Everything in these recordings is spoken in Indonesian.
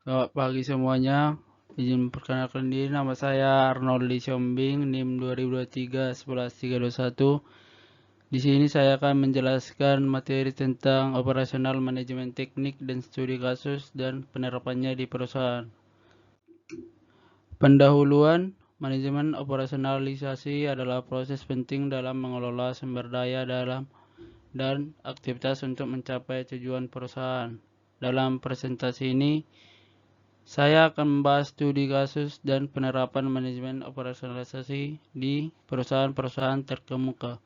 Selamat pagi semuanya. Izin memperkenalkan diri, nama saya Arnold Lee Siombing, NIM 2023-11321. Di sini saya akan menjelaskan materi tentang operasional manajemen teknik dan studi kasus dan penerapannya di perusahaan. Pendahuluan, manajemen operasionalisasi adalah proses penting dalam mengelola sumber daya dan aktivitas untuk mencapai tujuan perusahaan. Dalam presentasi ini, saya akan membahas studi kasus dan penerapan manajemen operasionalisasi di perusahaan-perusahaan terkemuka.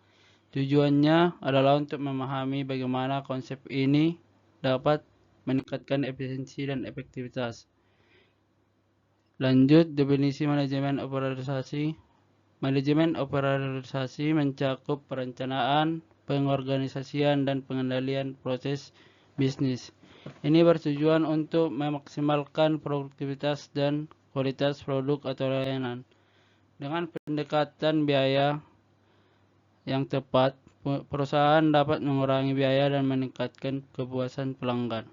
Tujuannya adalah untuk memahami bagaimana konsep ini dapat meningkatkan efisiensi dan efektivitas. Lanjut, definisi manajemen operasionalisasi. Manajemen operasionalisasi mencakup perencanaan, pengorganisasian, dan pengendalian proses bisnis. Ini bertujuan untuk memaksimalkan produktivitas dan kualitas produk atau layanan. Dengan pendekatan biaya yang tepat, perusahaan dapat mengurangi biaya dan meningkatkan kepuasan pelanggan.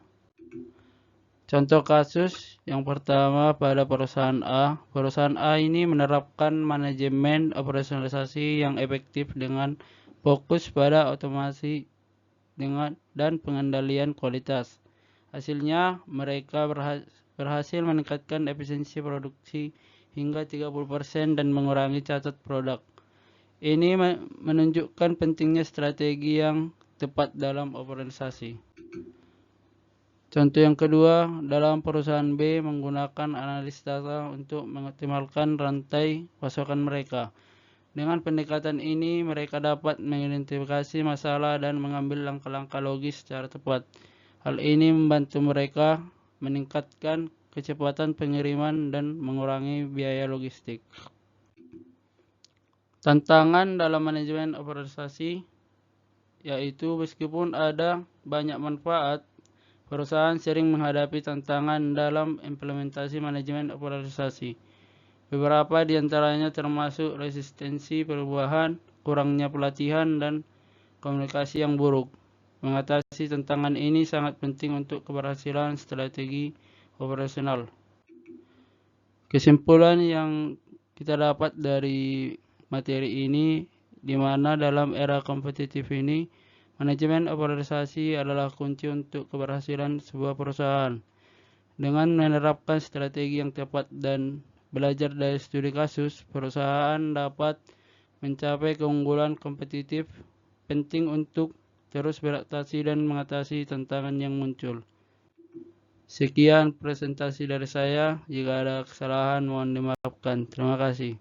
Contoh kasus yang pertama pada perusahaan A. Perusahaan A ini menerapkan manajemen operasionalisasi yang efektif dengan fokus pada otomasi dan pengendalian kualitas. Hasilnya, mereka berhasil meningkatkan efisiensi produksi hingga 30% dan mengurangi cacat produk. Ini menunjukkan pentingnya strategi yang tepat dalam organisasi. Contoh yang kedua, dalam perusahaan B menggunakan analis data untuk mengoptimalkan rantai pasokan mereka. Dengan pendekatan ini, mereka dapat mengidentifikasi masalah dan mengambil langkah-langkah logis secara tepat. Hal ini membantu mereka meningkatkan kecepatan pengiriman dan mengurangi biaya logistik. Tantangan dalam manajemen operasionalisasi yaitu meskipun ada banyak manfaat, perusahaan sering menghadapi tantangan dalam implementasi manajemen operasionalisasi. Beberapa di antaranya termasuk resistensi perubahan, kurangnya pelatihan, dan komunikasi yang buruk. Mengatasi tantangan ini sangat penting untuk keberhasilan strategi operasional. Kesimpulan yang kita dapat dari materi ini, di mana dalam era kompetitif ini, manajemen operasionalisasi adalah kunci untuk keberhasilan sebuah perusahaan. Dengan menerapkan strategi yang tepat dan belajar dari studi kasus, perusahaan dapat mencapai keunggulan kompetitif penting untuk terus beradaptasi dan mengatasi tantangan yang muncul. Sekian presentasi dari saya. Jika ada kesalahan mohon dimaafkan. Terima kasih.